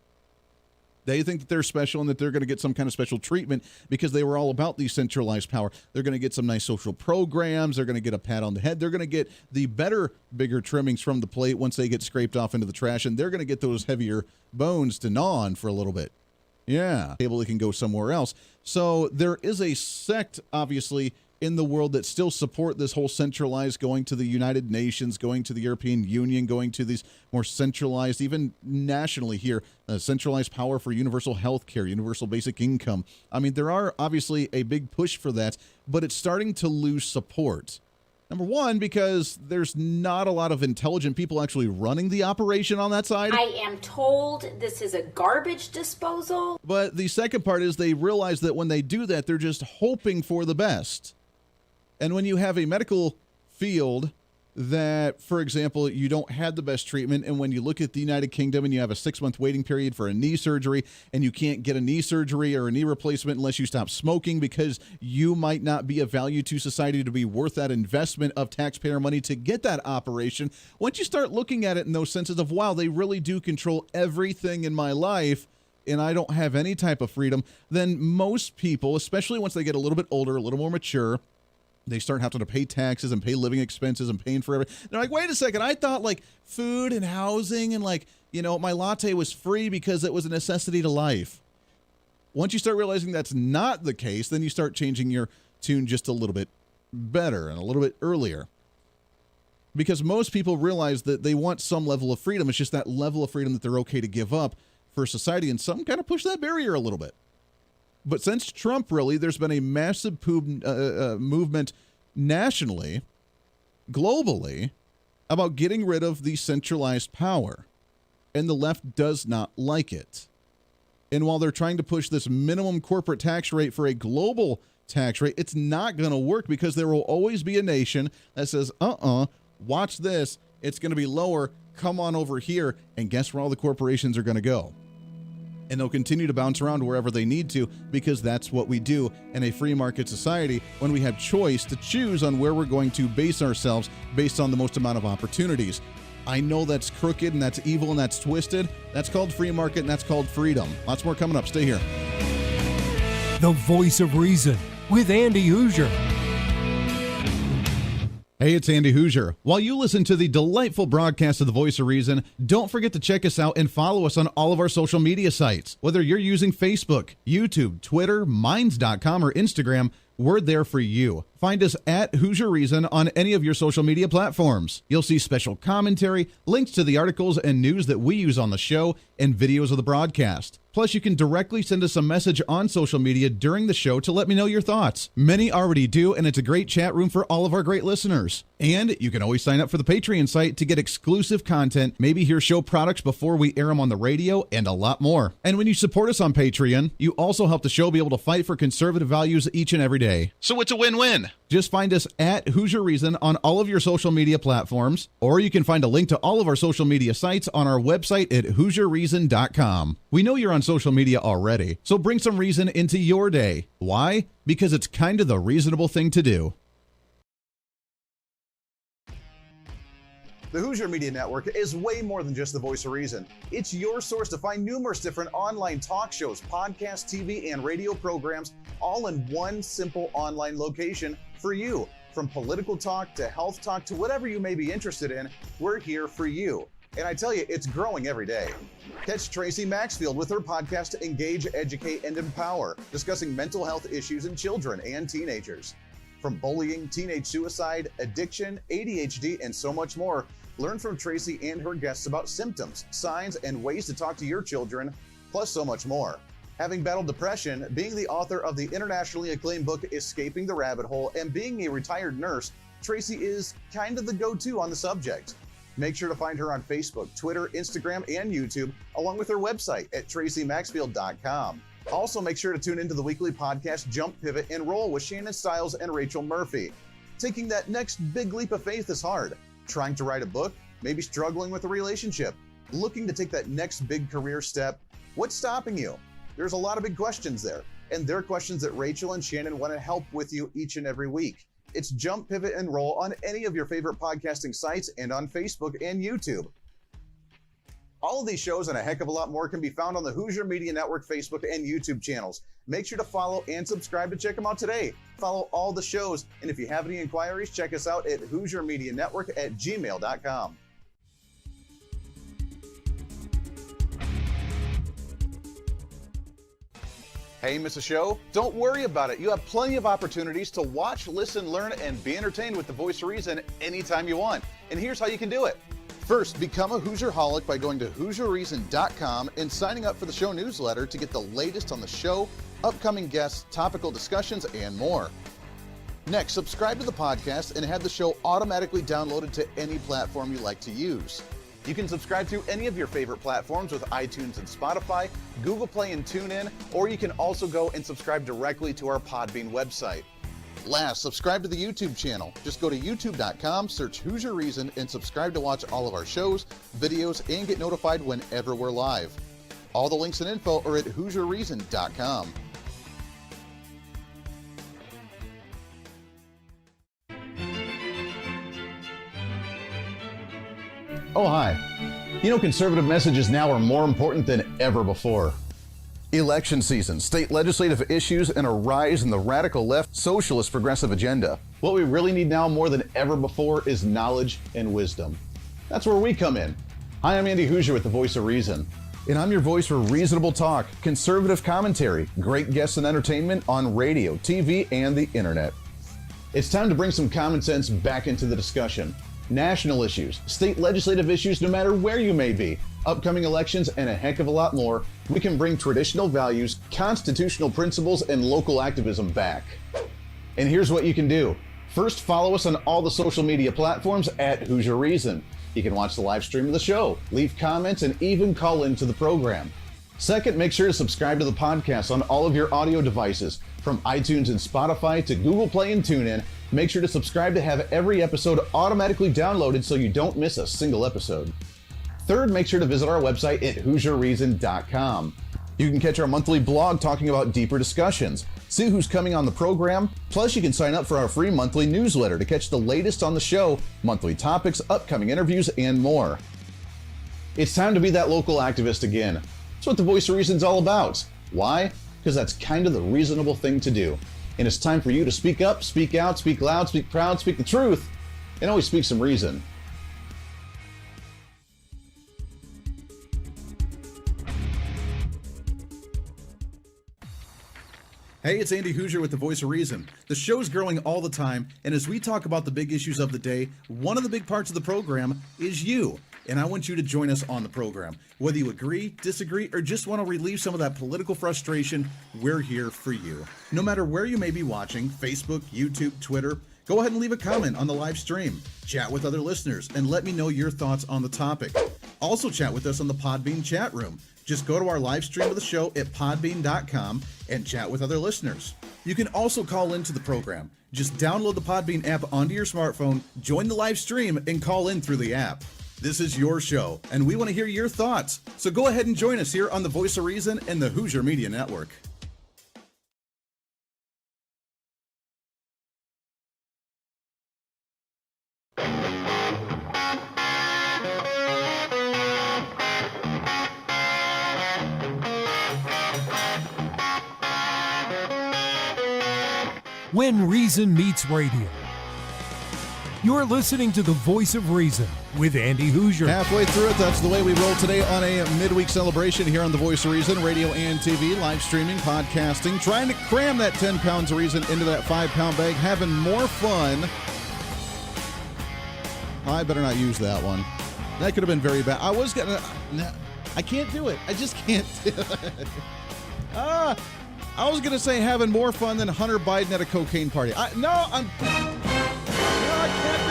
They think that they're special and that they're going to get some kind of special treatment because they were all about the centralized power. They're going to get some nice social programs. They're going to get a pat on the head. They're going to get the better, bigger trimmings from the plate once they get scraped off into the trash. And they're going to get those heavier bones to gnaw on for a little bit. Yeah. Able they can go somewhere else. So there is a sect, obviously, in the world that still support this whole centralized, going to the United Nations, going to the European Union, going to these more centralized, even nationally here, centralized power for universal health care, universal basic income. I mean, there are obviously a big push for that, but it's starting to lose support. Number one, because there's not a lot of intelligent people actually running the operation on that side. I am told this is a garbage disposal. But the second part is they realize that when they do that, they're just hoping for the best. And when you have a medical field that, for example, you don't have the best treatment, and when you look at the United Kingdom and you have a 6-month waiting period for a knee surgery, and you can't get a knee surgery or a knee replacement unless you stop smoking because you might not be of value to society to be worth that investment of taxpayer money to get that operation, once you start looking at it in those senses of, wow, they really do control everything in my life, and I don't have any type of freedom, then most people, especially once they get a little bit older, a little more mature, they start having to pay taxes and pay living expenses and paying for everything. They're like, wait a second, I thought like food and housing and like, you know, my latte was free because it was a necessity to life. Once you start realizing that's not the case, then you start changing your tune just a little bit better and a little bit earlier. Because most people realize that they want some level of freedom. It's just that level of freedom that they're okay to give up for society, and some kind of push that barrier a little bit. But since Trump, really, there's been a massive movement nationally, globally, about getting rid of the centralized power. And the left does not like it. And while they're trying to push this minimum corporate tax rate for a global tax rate, it's not going to work because there will always be a nation that says, watch this, it's going to be lower, come on over here, and guess where all the corporations are going to go? And they'll continue to bounce around wherever they need to because that's what we do in a free market society when we have choice to choose on where we're going to base ourselves based on the most amount of opportunities. I know that's crooked and that's evil and that's twisted. That's called free market and that's called freedom. Lots more coming up. Stay here. The Voice of Reason with Andy Hooser. Hey, it's Andy Hooser. While you listen to the delightful broadcast of The Voice of Reason, don't forget to check us out and follow us on all of our social media sites. Whether you're using Facebook, YouTube, Twitter, Minds.com, or Instagram, we're there for you. Find us at Hooser Reason on any of your social media platforms. You'll see special commentary, links to the articles and news that we use on the show, and videos of the broadcast. Plus, you can directly send us a message on social media during the show to let me know your thoughts. Many already do, and it's a great chat room for all of our great listeners. And you can always sign up for the Patreon site to get exclusive content, maybe hear show products before we air them on the radio, and a lot more. And when you support us on Patreon, you also help the show be able to fight for conservative values each and every day. So it's a win-win. Just find us at Hooser Reason on all of your social media platforms, or you can find a link to all of our social media sites on our website at HooserReason.com. We know you're on social media already, so bring some reason into your day. Why? Because it's kind of the reasonable thing to do. The Hooser Media Network is way more than just the voice of reason. It's your source to find numerous different online talk shows, podcasts, TV, and radio programs, all in one simple online location for you. From political talk to health talk to whatever you may be interested in, we're here for you. And I tell you, it's growing every day. Catch Tracy Maxfield with her podcast, Engage, Educate, and Empower, discussing mental health issues in children and teenagers. From bullying, teenage suicide, addiction, ADHD, and so much more, learn from Tracy and her guests about symptoms, signs, and ways to talk to your children, plus so much more. Having battled depression, being the author of the internationally acclaimed book, Escaping the Rabbit Hole, and being a retired nurse, Tracy is kind of the go-to on the subject. Make sure to find her on Facebook, Twitter, Instagram, and YouTube, along with her website at tracymaxfield.com. Also, make sure to tune into the weekly podcast Jump, Pivot, and Roll with Shannon Stiles and Rachel Murphy. Taking that next big leap of faith is hard. Trying to write a book, maybe struggling with a relationship, looking to take that next big career step. What's stopping you? There's a lot of big questions there, and they're questions that Rachel and Shannon want to help with you each and every week. It's Jump, Pivot, and Roll on any of your favorite podcasting sites and on Facebook and YouTube. All of these shows and a heck of a lot more can be found on the Hooser Media Network Facebook and YouTube channels. Make sure to follow and subscribe to check them out today. Follow all the shows, and if you have any inquiries, check us out at HooserMediaNetwork@gmail.com. Hey, miss a show? Don't worry about it. You have plenty of opportunities to watch, listen, learn, and be entertained with the Voice of Reason anytime you want. And here's how you can do it. First, become a Hooserholic by going to HooserReason.com and signing up for the show newsletter to get the latest on the show, upcoming guests, topical discussions, and more. Next, subscribe to the podcast and have the show automatically downloaded to any platform you like to use. You can subscribe through any of your favorite platforms with iTunes and Spotify, Google Play and TuneIn, or you can also go and subscribe directly to our Podbean website. Last, subscribe to the YouTube channel. Just go to youtube.com, search Hooser Reason, and subscribe to watch all of our shows, videos, and get notified whenever we're live. All the links and info are at HooserReason.com. Oh, hi. You know, conservative messages now are more important than ever before. Election season, state legislative issues, and a rise in the radical left socialist progressive agenda. What we really need now more than ever before is knowledge and wisdom. That's where we come in. Hi, I'm Andy Hooser with the Voice of Reason, and I'm your voice for reasonable talk, conservative commentary, great guests and entertainment on radio, TV, and the internet. It's time to bring some common sense back into the discussion. National issues, state legislative issues, no matter where you may be, upcoming elections, and a heck of a lot more, we can bring traditional values, constitutional principles, and local activism back. And here's what you can do. First, follow us on all the social media platforms at Hooser Reason. You can watch the live stream of the show, leave comments, and even call into the program. Second, make sure to subscribe to the podcast on all of your audio devices, from iTunes and Spotify to Google Play and TuneIn. Make sure to subscribe to have every episode automatically downloaded so you don't miss a single episode. Third, make sure to visit our website at HooserReason.com. You can catch our monthly blog talking about deeper discussions, see who's coming on the program, plus you can sign up for our free monthly newsletter to catch the latest on the show, monthly topics, upcoming interviews, and more. It's time to be that local activist again. That's what the Voice of Reason's all about. Why? Because that's kind of the reasonable thing to do. And it's time for you to speak up, speak out, speak loud, speak proud, speak the truth, and always speak some reason. Hey, it's Andy Hooser with the Voice of Reason. The show's growing all the time, and as we talk about the big issues of the day, one of the big parts of the program is you. And I want you to join us on the program. Whether you agree, disagree, or just want to relieve some of that political frustration, we're here for you. No matter where you may be watching, Facebook, YouTube, Twitter, go ahead and leave a comment on the live stream. Chat with other listeners and let me know your thoughts on the topic. Also chat with us on the Podbean chat room. Just go to our live stream of the show at podbean.com and chat with other listeners. You can also call into the program. Just download the Podbean app onto your smartphone, join the live stream, and call in through the app. This is your show, and we want to hear your thoughts. So go ahead and join us here on the Voice of Reason and the Hooser Media Network. When Reason Meets Radio. You're listening to the Voice of Reason with Andy Hooser. Halfway through it, that's the way we roll today on a midweek celebration here on The Voice of Reason, radio and TV, live streaming, podcasting, trying to cram that 10 pounds of reason into that 5-pound bag, having more fun. I better not use that one. That could have been very bad. I can't do it. I just can't do it. I was going to say having more fun than Hunter Biden at a cocaine party. I can't do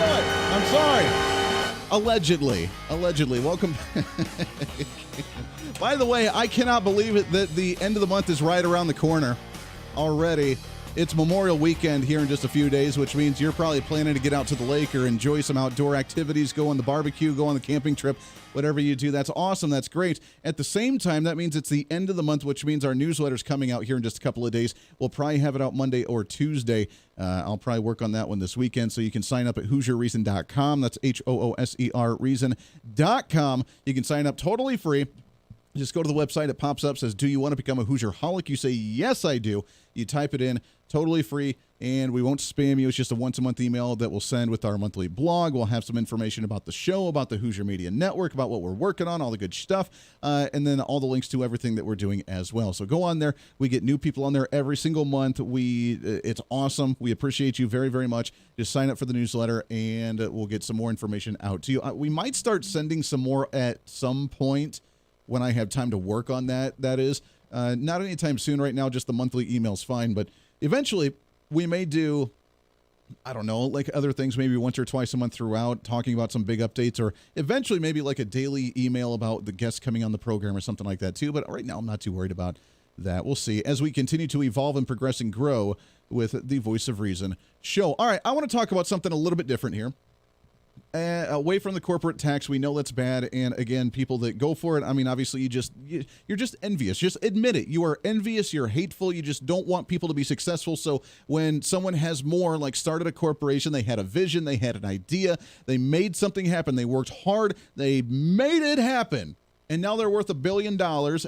it. I'm sorry. Allegedly. Welcome. By the way, I cannot believe it that the end of the month is right around the corner already. It's Memorial Weekend here in just a few days, which means you're probably planning to get out to the lake or enjoy some outdoor activities, go on the barbecue, go on the camping trip, whatever you do. That's awesome. That's great. At the same time, that means it's the end of the month, which means our newsletter's coming out here in just a couple of days. We'll probably have it out Monday or Tuesday. I'll probably work on that one this weekend, so you can sign up at HooserReason.com. That's HOOSER Reason.com. You can sign up totally free. Just go to the website. It pops up, says, do you want to become a Hoosier-holic? You say, yes, I do. You type it in, totally free, and we won't spam you. It's just a once-a-month email that we'll send with our monthly blog. We'll have some information about the show, about the Hoosier Media Network, about what we're working on, all the good stuff, and then all the links to everything that we're doing as well. So go on there. We get new people on there every single month. It's awesome. We appreciate you very, very much. Just sign up for the newsletter, and we'll get some more information out to you. We might start sending some more at some point when I have time to work on that. That is not anytime soon right now. Just the monthly email's fine, but eventually we may do, I don't know, like other things, maybe once or twice a month throughout, talking about some big updates, or eventually maybe like a daily email about the guests coming on the program or something like that too. But right now I'm not too worried about that. We'll see as we continue to evolve and progress and grow with the Voice of Reason show. All right, I want to talk about something a little bit different here. Away from the corporate tax, we know that's bad, and again, people that go for it, I mean, obviously, you're just envious. Just admit it. You are envious. You're hateful. You just don't want people to be successful. So when someone has more, like started a corporation, they had a vision, they had an idea, they made something happen, they worked hard, they made it happen, and now they're worth $1 billion,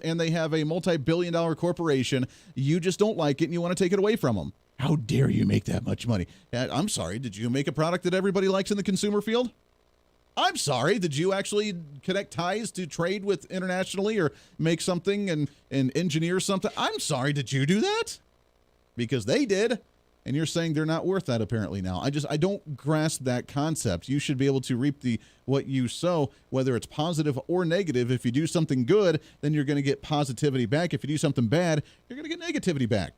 and they have a multi-billion-dollar corporation. You just don't like it, and you want to take it away from them. How dare you make that much money? I'm sorry, did you make a product that everybody likes in the consumer field? I'm sorry, did you actually connect ties to trade with internationally or make something and engineer something? I'm sorry, did you do that? Because they did, and you're saying they're not worth that apparently now. I don't grasp that concept. You should be able to reap what you sow, whether it's positive or negative. If you do something good, then you're going to get positivity back. If you do something bad, you're going to get negativity back.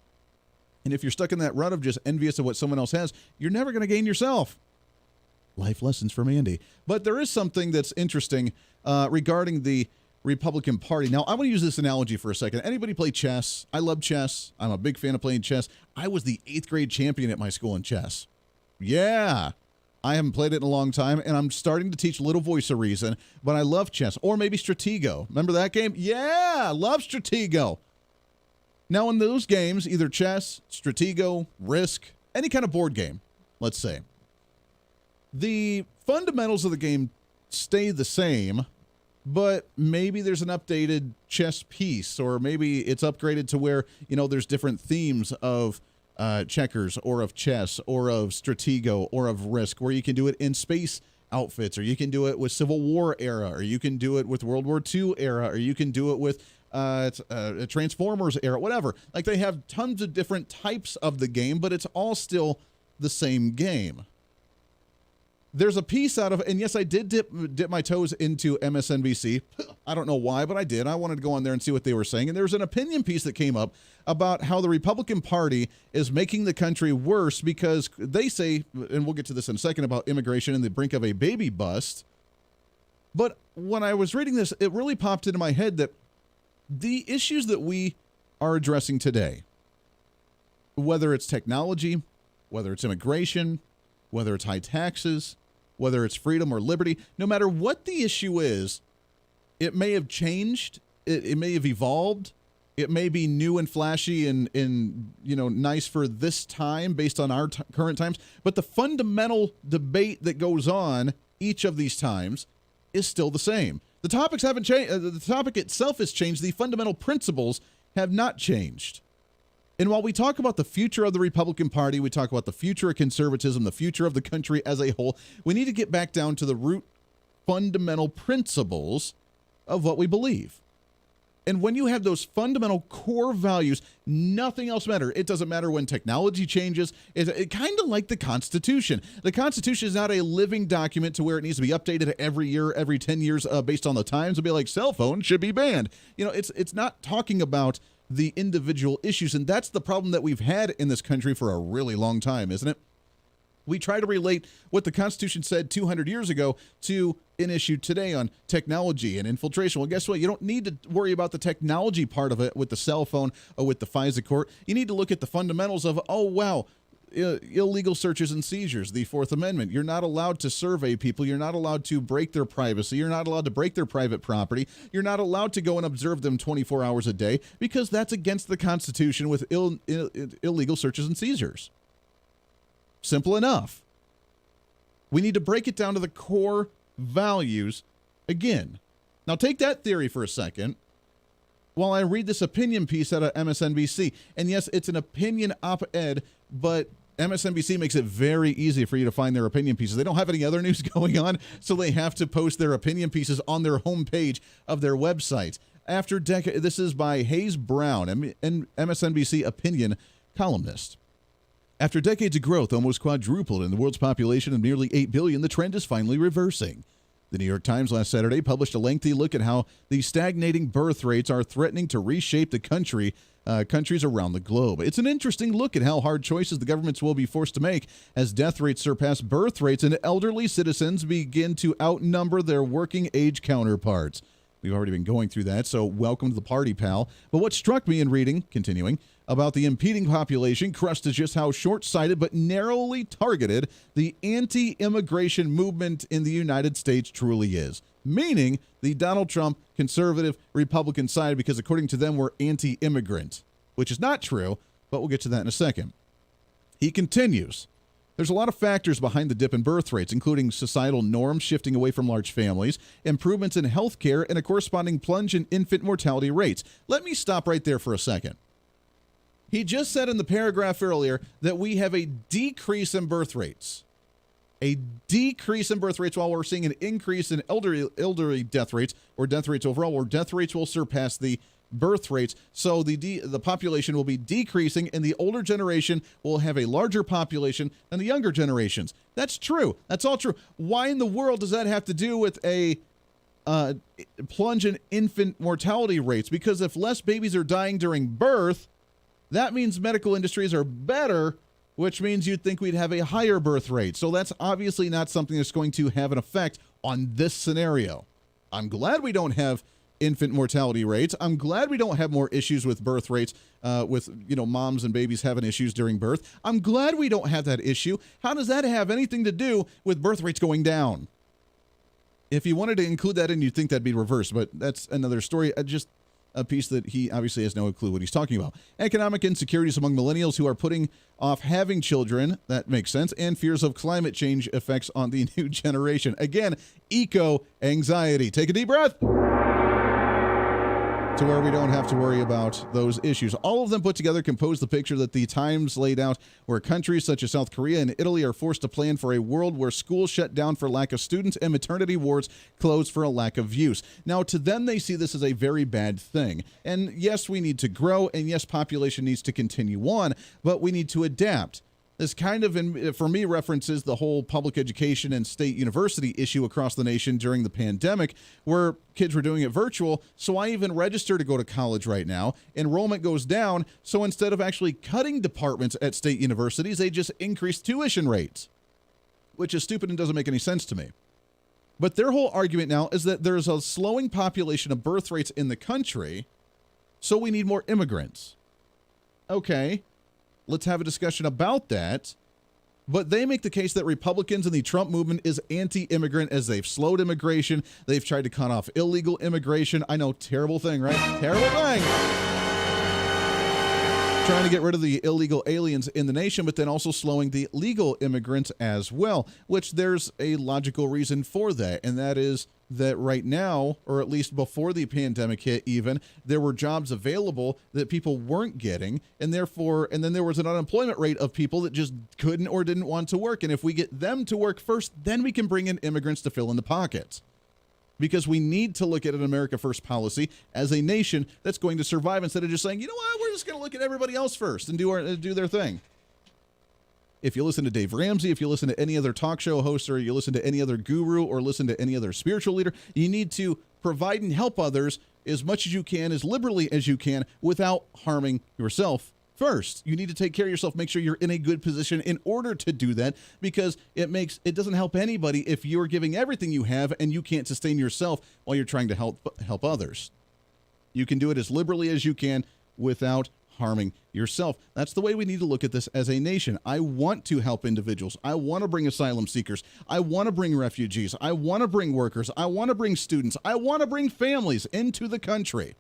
And if you're stuck in that rut of just envious of what someone else has, you're never going to gain yourself. Life lessons from Andy. But there is something that's interesting regarding the Republican Party. Now, I want to use this analogy for a second. Anybody play chess? I love chess. I'm a big fan of playing chess. I was the 8th grade champion at my school in chess. Yeah. I haven't played it in a long time, and I'm starting to teach Little Voice of Reason, but I love chess. Or maybe Stratego. Remember that game? Yeah, love Stratego. Now, in those games, either chess, Stratego, Risk, any kind of board game, let's say, the fundamentals of the game stay the same, but maybe there's an updated chess piece, or maybe it's upgraded to where, there's different themes of checkers, or of chess, or of Stratego, or of Risk, where you can do it in space outfits, or you can do it with Civil War era, or you can do it with World War II era, or you can do it with Transformers era, whatever. Like, they have tons of different types of the game, but it's all still the same game. There's a piece out of, and yes, I did dip my toes into MSNBC. I don't know why, but I did. I wanted to go on there and see what they were saying. And there was an opinion piece that came up about how the Republican Party is making the country worse because they say, and we'll get to this in a second, about immigration and the brink of a baby bust. But when I was reading this, it really popped into my head that the issues that we are addressing today, whether it's technology, whether it's immigration, whether it's high taxes, whether it's freedom or liberty, no matter what the issue is, it may have changed, it may have evolved, it may be new and flashy and nice for this time based on our current times, but the fundamental debate that goes on each of these times is still the same. The topics haven't changed. The topic itself has changed. The fundamental principles have not changed. And while we talk about the future of the Republican Party, we talk about the future of conservatism, the future of the country as a whole, we need to get back down to the root fundamental principles of what we believe. And when you have those fundamental core values, nothing else matters. It doesn't matter when technology changes. It kind of like the Constitution. The Constitution is not a living document to where it needs to be updated every year, every 10 years based on the times. It'll be like cell phones should be banned. It's not talking about the individual issues. And that's the problem that we've had in this country for a really long time, isn't it? We try to relate what the Constitution said 200 years ago to an issue today on technology and infiltration. Well, guess what? You don't need to worry about the technology part of it with the cell phone or with the FISA court. You need to look at the fundamentals of, illegal searches and seizures, the Fourth Amendment. You're not allowed to survey people. You're not allowed to break their privacy. You're not allowed to break their private property. You're not allowed to go and observe them 24 hours a day because that's against the Constitution with illegal searches and seizures. Simple enough. We need to break it down to the core values again. Now take that theory for a second while I read this opinion piece out of MSNBC. And yes, it's an opinion op-ed, but MSNBC makes it very easy for you to find their opinion pieces. They don't have any other news going on, so they have to post their opinion pieces on their homepage of their website. After decades, this is by Hayes Brown, an MSNBC opinion columnist. After decades of growth, almost quadrupled in the world's population of nearly 8 billion, the trend is finally reversing. The New York Times last Saturday published a lengthy look at how the stagnating birth rates are threatening to reshape the countries around the globe. It's an interesting look at how hard choices the governments will be forced to make as death rates surpass birth rates and elderly citizens begin to outnumber their working age counterparts. We've already been going through that, so welcome to the party, pal. But what struck me in reading, continuing, about the impeding population crust is just how short-sighted but narrowly targeted the anti-immigration movement in the United States truly is. Meaning the Donald Trump conservative Republican side, because according to them, we're anti-immigrant, which is not true, but we'll get to that in a second. He continues. There's a lot of factors behind the dip in birth rates, including societal norms shifting away from large families, improvements in health care, and a corresponding plunge in infant mortality rates. Let me stop right there for a second. He just said in the paragraph earlier that we have a decrease in birth rates. A decrease in birth rates while we're seeing an increase in elderly death rates, or death rates overall, where death rates will surpass the birth rates. So the population will be decreasing, and the older generation will have a larger population than the younger generations. That's true. That's all true. Why in the world does that have to do with a plunge in infant mortality rates? Because if less babies are dying during birth, that means medical industries are better, which means you'd think we'd have a higher birth rate. So that's obviously not something that's going to have an effect on this scenario. I'm glad we don't have infant mortality rates. I'm glad we don't have more issues with birth rates, with moms and babies having issues during birth. I'm glad we don't have that issue. How does that have anything to do with birth rates going down? If you wanted to include that in, you'd think that'd be reversed, but that's another story. Just a piece that he obviously has no clue what he's talking about. Economic insecurities among millennials who are putting off having children, that makes sense, and fears of climate change effects on the new generation. Again, eco-anxiety. Take a deep breath. To where we don't have to worry about those issues. All of them put together compose the picture that the Times laid out, where countries such as South Korea and Italy are forced to plan for a world where schools shut down for lack of students and maternity wards closed for a lack of use. Now, to them, they see this as a very bad thing. And yes, we need to grow, and yes, population needs to continue on, but we need to adapt. This kind of, for me, references the whole public education and state university issue across the nation during the pandemic, where kids were doing it virtual. So I even register to go to college right now. Enrollment goes down. So instead of actually cutting departments at state universities, they just increase tuition rates, which is stupid and doesn't make any sense to me. But their whole argument now is that there's a slowing population of birth rates in the country, so we need more immigrants. Okay. Let's have a discussion about that. But they make the case that Republicans and the Trump movement is anti-immigrant as they've slowed immigration. They've tried to cut off illegal immigration. I know, terrible thing, right? Terrible thing. Trying to get rid of the illegal aliens in the nation, but then also slowing the legal immigrants as well, which there's a logical reason for that. And that is that right now, or at least before the pandemic hit even, there were jobs available that people weren't getting, and then there was an unemployment rate of people that just couldn't or didn't want to work. And if we get them to work first, then we can bring in immigrants to fill in the pockets. because we need to look at an America First policy as a nation that's going to survive instead of just saying, you know what, we're just going to look at everybody else first and do their thing. If you listen to Dave Ramsey, if you listen to any other talk show host, or you listen to any other guru, or listen to any other spiritual leader, you need to provide and help others as much as you can, as liberally as you can, without harming yourself first. You need to take care of yourself, make sure you're in a good position in order to do that, because it doesn't help anybody if you're giving everything you have and you can't sustain yourself while you're trying to help others. You can do it as liberally as you can without harming yourself. That's the way we need to look at this as a nation. I want to help individuals. I want to bring asylum seekers. I want to bring refugees. I want to bring workers. I want to bring students. I want to bring families into the country.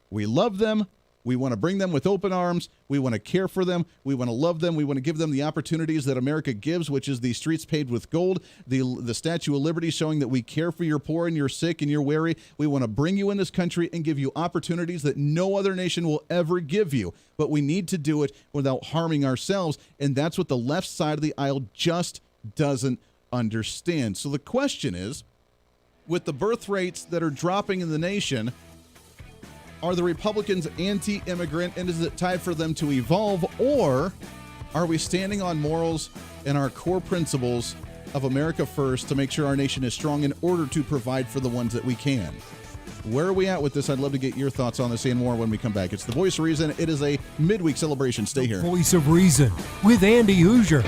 We love them. We want to bring them with open arms. We want to care for them. We want to love them. We want to give them the opportunities that America gives, which is the streets paved with gold, the Statue of Liberty showing that we care for your poor and your sick and your weary. We want to bring you in this country and give you opportunities that no other nation will ever give you. But we need to do it without harming ourselves, and that's what the left side of the aisle just doesn't understand. So the question is, with the birth rates that are dropping in the nation, are the Republicans anti-immigrant, and is it time for them to evolve, or are we standing on morals and our core principles of America First to make sure our nation is strong in order to provide for the ones that we can? Where are we at with this? I'd love to get your thoughts on this and more when we come back. It's The Voice of Reason. It is a midweek celebration. Stay here. Voice of Reason with Andy Hooser.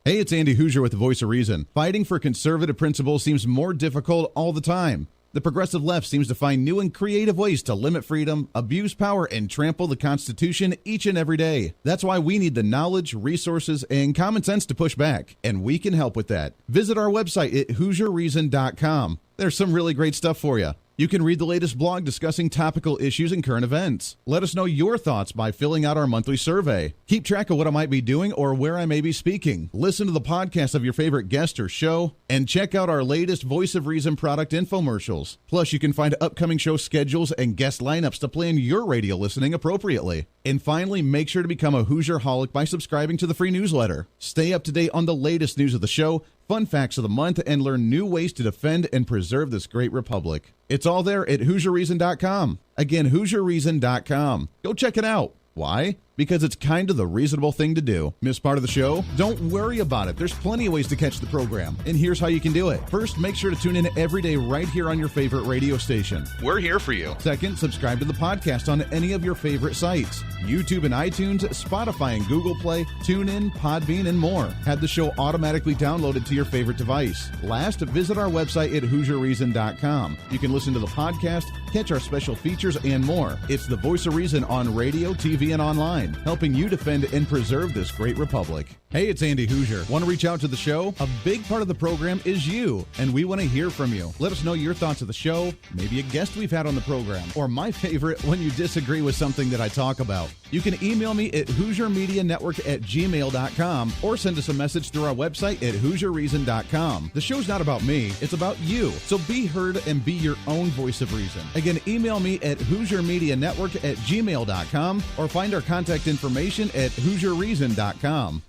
Hey, it's Andy Hooser with The Voice of Reason. Fighting for conservative principles seems more difficult all the time. The progressive left seems to find new and creative ways to limit freedom, abuse power, and trample the Constitution each and every day. That's why we need the knowledge, resources, and common sense to push back, and we can help with that. Visit our website at HooserReason.com. There's some really great stuff for you. You can read the latest blog discussing topical issues and current events. Let us know your thoughts by filling out our monthly survey. Keep track of what I might be doing or where I may be speaking. Listen to the podcast of your favorite guest or show, and check out our latest Voice of Reason product infomercials. Plus, you can find upcoming show schedules and guest lineups to plan your radio listening appropriately. And finally, make sure to become a Hoosier-holic by subscribing to the free newsletter. Stay up to date on the latest news of the show, fun facts of the month, and learn new ways to defend and preserve this great republic. It's all there at HooserReason.com. Again, HooserReason.com. Go check it out. Why? Because it's kind of the reasonable thing to do. Miss part of the show? Don't worry about it. There's plenty of ways to catch the program, and here's how you can do it. First, make sure to tune in every day right here on your favorite radio station. We're here for you. Second, subscribe to the podcast on any of your favorite sites. YouTube and iTunes, Spotify and Google Play, TuneIn, Podbean, and more. Have the show automatically downloaded to your favorite device. Last, visit our website at HooserReason.com. You can listen to the podcast, catch our special features, and more. It's the Voice of Reason on radio, TV, and online, helping you defend and preserve this great republic. Hey, it's Andy Hooser. Want to reach out to the show? A big part of the program is you, and we want to hear from you. Let us know your thoughts of the show, maybe a guest we've had on the program, or my favorite, when you disagree with something that I talk about. You can email me at HooserMediaNetwork@gmail.com or send us a message through our website at HooserReason.com. The show's not about me, it's about you. So be heard and be your own voice of reason. Again, email me at HooserMediaNetwork@gmail.com or find our contact information at HooserReason.com.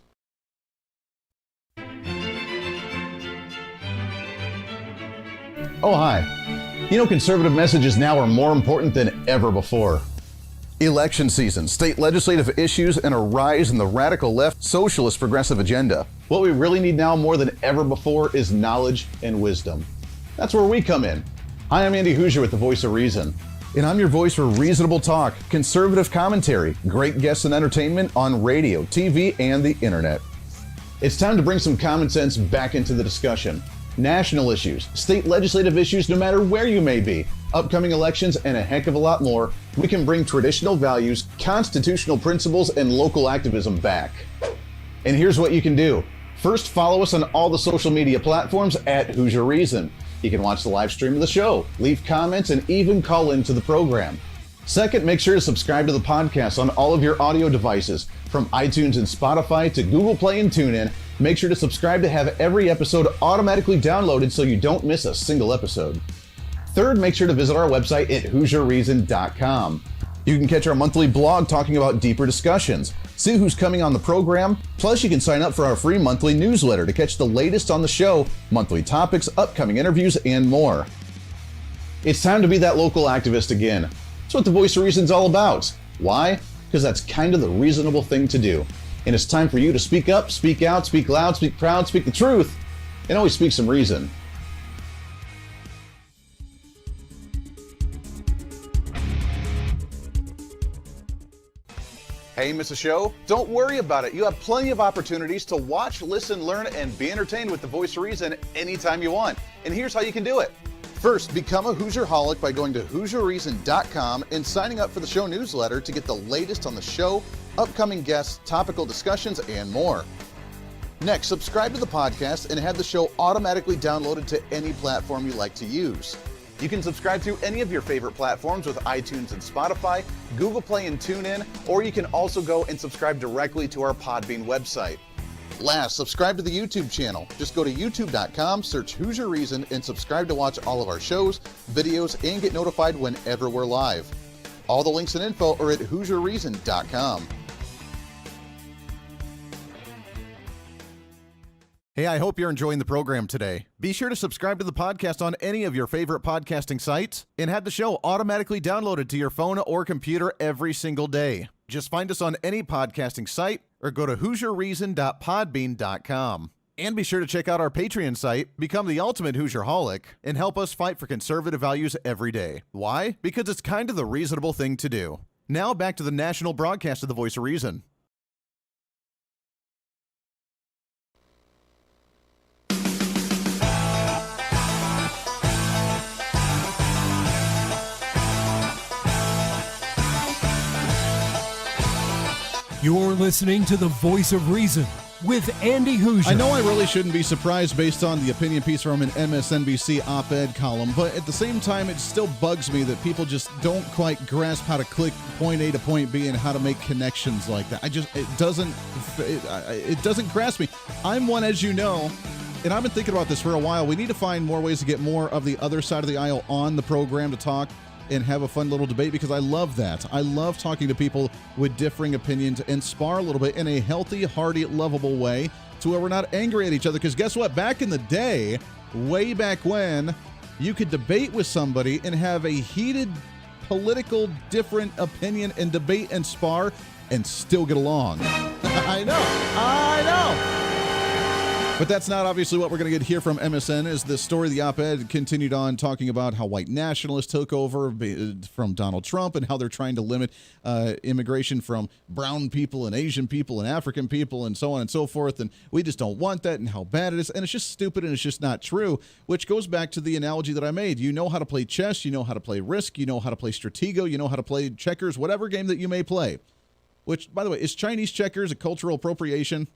Oh, hi. You know, conservative messages now are more important than ever before. Election season, state legislative issues, and a rise in the radical left socialist progressive agenda. What we really need now more than ever before is knowledge and wisdom. That's where we come in. Hi, I'm Andy Hooser with The Voice of Reason, and I'm your voice for reasonable talk, conservative commentary, great guests and entertainment on radio, TV, and the internet. It's time to bring some common sense back into the discussion. National issues, state legislative issues, no matter where you may be, upcoming elections, and a heck of a lot more, we can bring traditional values, constitutional principles, and local activism back. And here's what you can do. First, follow us on all the social media platforms at Hooser Reason. You can watch the live stream of the show, leave comments, and even call into the program. Second, make sure to subscribe to the podcast on all of your audio devices, from iTunes and Spotify to Google Play and TuneIn. Make sure to subscribe to have every episode automatically downloaded so you don't miss a single episode. Third, make sure to visit our website at HooserReason.com. You can catch our monthly blog talking about deeper discussions, see who's coming on the program, plus you can sign up for our free monthly newsletter to catch the latest on the show, monthly topics, upcoming interviews, and more. It's time to be that local activist again. That's what the Voice of Reason's all about. Why? Because that's kind of the reasonable thing to do. And it's time for you to speak up, speak out, speak loud, speak proud, speak the truth, and always speak some reason. Hey, miss a show? Don't worry about it. You have plenty of opportunities to watch, listen, learn, and be entertained with the Voice of Reason anytime you want. And here's how you can do it. First, become a Hooserholic by going to HooserReason.com and signing up for the show newsletter to get the latest on the show, upcoming guests, topical discussions, and more. Next, subscribe to the podcast and have the show automatically downloaded to any platform you like to use. You can subscribe through any of your favorite platforms with iTunes and Spotify, Google Play and TuneIn, or you can also go and subscribe directly to our Podbean website. Last, subscribe to the YouTube channel. Just go to youtube.com, search Hooser Reason, and subscribe to watch all of our shows, videos, and get notified whenever we're live. All the links and info are at HooserReason.com. Hey, I hope you're enjoying the program today. Be sure to subscribe to the podcast on any of your favorite podcasting sites and have the show automatically downloaded to your phone or computer every single day. Just find us on any podcasting site or go to HooserReason.podbean.com. And be sure to check out our Patreon site, become the ultimate Hooserholic, and help us fight for conservative values every day. Why? Because it's kind of the reasonable thing to do. Now back to the national broadcast of the Voice of Reason. You're listening to the Voice of Reason with Andy Hooser. I know I really shouldn't be surprised based on the opinion piece from an MSNBC op-ed column, but at the same time, it still bugs me that people just don't quite grasp how to click point A to point B and how to make connections like that. It doesn't grasp me. I'm one, as you know, and I've been thinking about this for a while. We need to find more ways to get more of the other side of the aisle on the program to talk and have a fun little debate, because I love that. I love talking to people with differing opinions and spar a little bit in a healthy, hearty, lovable way to where we're not angry at each other. Because guess what? Back in the day, way back when, you could debate with somebody and have a heated political different opinion and debate and spar and still get along. I know. But that's not obviously what we're going to get here from MSN. As the story of the op-ed continued on talking about how white nationalists took over from Donald Trump and how they're trying to limit immigration from brown people and Asian people and African people and so on and so forth. And we just don't want that, and how bad it is. And it's just stupid, and it's just not true, which goes back to the analogy that I made. You know how to play chess. You know how to play Risk. You know how to play Stratego. You know how to play checkers, whatever game that you may play. Which, by the way, is Chinese checkers a cultural appropriation?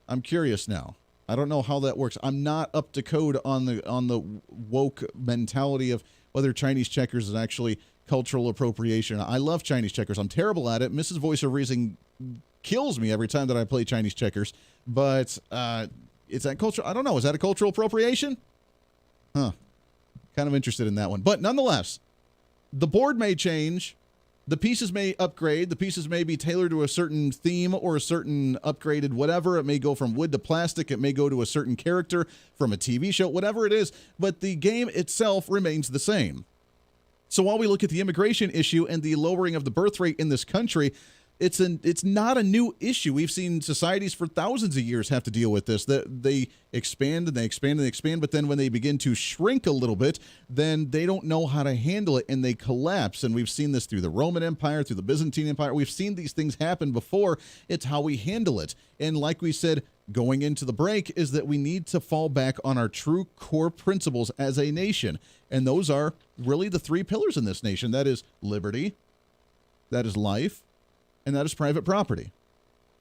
I'm curious now. I don't know how that works. I'm not up to code on the woke mentality of whether Chinese checkers is actually cultural appropriation. I love Chinese checkers. I'm terrible at it. Mrs. Voice of Reason kills me every time that I play Chinese checkers. But is that cultural? I don't know. Is that a cultural appropriation? Huh. Kind of interested in that one. But nonetheless, the board may change. The pieces may upgrade. The pieces may be tailored to a certain theme or a certain upgraded whatever. It may go from wood to plastic. It may go to a certain character from a TV show, whatever it is. But the game itself remains the same. So while we look at the immigration issue and the lowering of the birth rate in this country, it's not a new issue. We've seen societies for thousands of years have to deal with this. That they expand and they expand and they expand, but then when they begin to shrink a little bit, then they don't know how to handle it and they collapse. And we've seen this through the Roman Empire, through the Byzantine Empire. We've seen these things happen before. It's how we handle it. And like we said, going into the break, is that we need to fall back on our true core principles as a nation. And those are really the three pillars in this nation. That is liberty, that is life, and that is private property.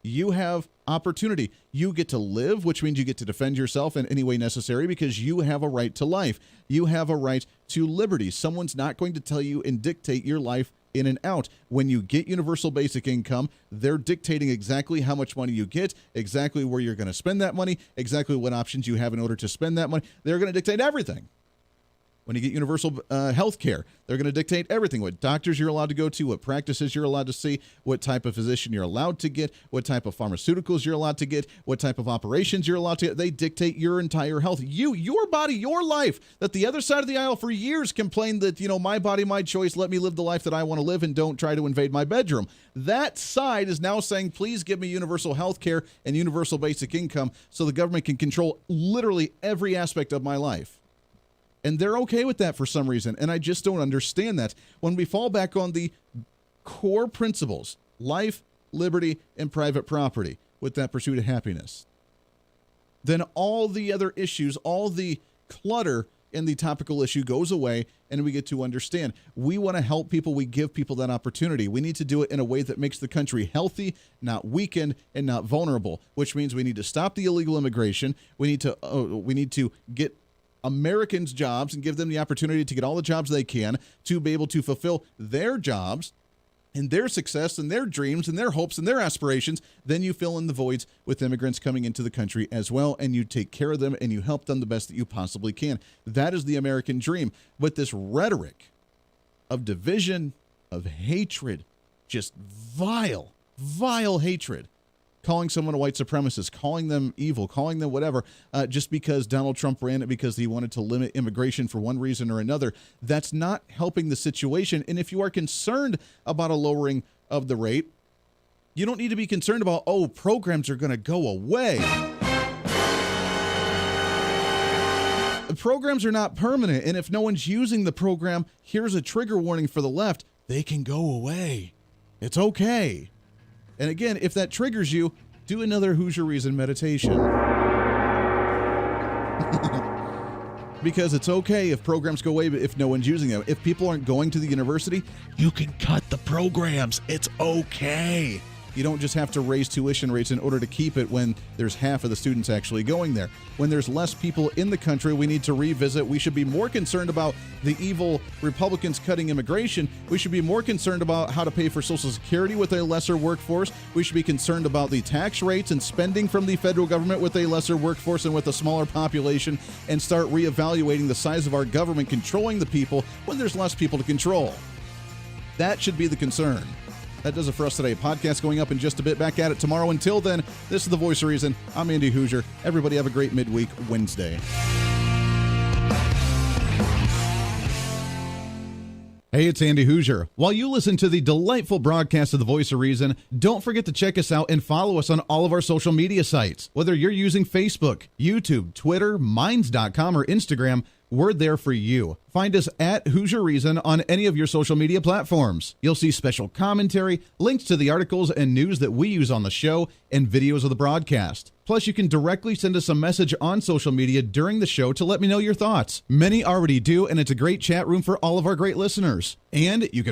You have opportunity. You get to live, which means you get to defend yourself in any way necessary because you have a right to life. You have a right to liberty. Someone's not going to tell you and dictate your life in and out. When you get universal basic income, they're dictating exactly how much money you get, exactly where you're going to spend that money, exactly what options you have in order to spend that money. They're going to dictate everything. When you get universal health care, they're going to dictate everything, what doctors you're allowed to go to, what practices you're allowed to see, what type of physician you're allowed to get, what type of pharmaceuticals you're allowed to get, what type of operations you're allowed to get. They dictate your entire health. Your body, your life. That the other side of the aisle for years complained that, my body, my choice, let me live the life that I want to live and don't try to invade my bedroom. That side is now saying, please give me universal health care and universal basic income so the government can control literally every aspect of my life. And they're okay with that for some reason, and I just don't understand that. When we fall back on the core principles, life, liberty, and private property, with that pursuit of happiness, then all the other issues, all the clutter in the topical issue goes away, and we get to understand. We want to help people. We give people that opportunity. We need to do it in a way that makes the country healthy, not weakened, and not vulnerable, which means we need to stop the illegal immigration. We need to get Americans jobs and give them the opportunity to get all the jobs they can to be able to fulfill their jobs and their success and their dreams and their hopes and their aspirations. Then you fill in the voids with immigrants coming into the country as well, and you take care of them and you help them the best that you possibly can. That is the American dream. But this rhetoric of division, of hatred, just vile hatred, calling someone a white supremacist, calling them evil, calling them whatever, just because Donald Trump ran it because he wanted to limit immigration for one reason or another. That's not helping the situation. And if you are concerned about a lowering of the rate, you don't need to be concerned about, programs are going to go away. The programs are not permanent. And if no one's using the program, here's a trigger warning for the left. They can go away. It's okay. And again, if that triggers you, do another Hooser Reason meditation. Because it's okay if programs go away, but if no one's using them. If people aren't going to the university, you can cut the programs. It's okay. You don't just have to raise tuition rates in order to keep it when there's half of the students actually going there. When there's less people in the country, we need to revisit. We should be more concerned about the evil Republicans cutting immigration. We should be more concerned about how to pay for Social Security with a lesser workforce. We should be concerned about the tax rates and spending from the federal government with a lesser workforce and with a smaller population, and start reevaluating the size of our government controlling the people when there's less people to control. That should be the concern. That does it for us today. Podcast going up in just a bit. Back at it tomorrow. Until then, this is The Voice of Reason. I'm Andy Hooser. Everybody have a great midweek Wednesday. Hey, it's Andy Hooser. While you listen to the delightful broadcast of The Voice of Reason, don't forget to check us out and follow us on all of our social media sites. Whether you're using Facebook, YouTube, Twitter, Minds.com, or Instagram, we're there for you. Find us at Hooser Reason on any of your social media platforms. You'll see special commentary, links to the articles and news that we use on the show, and videos of the broadcast. Plus, you can directly send us a message on social media during the show to let me know your thoughts. Many already do, and it's a great chat room for all of our great listeners. And you can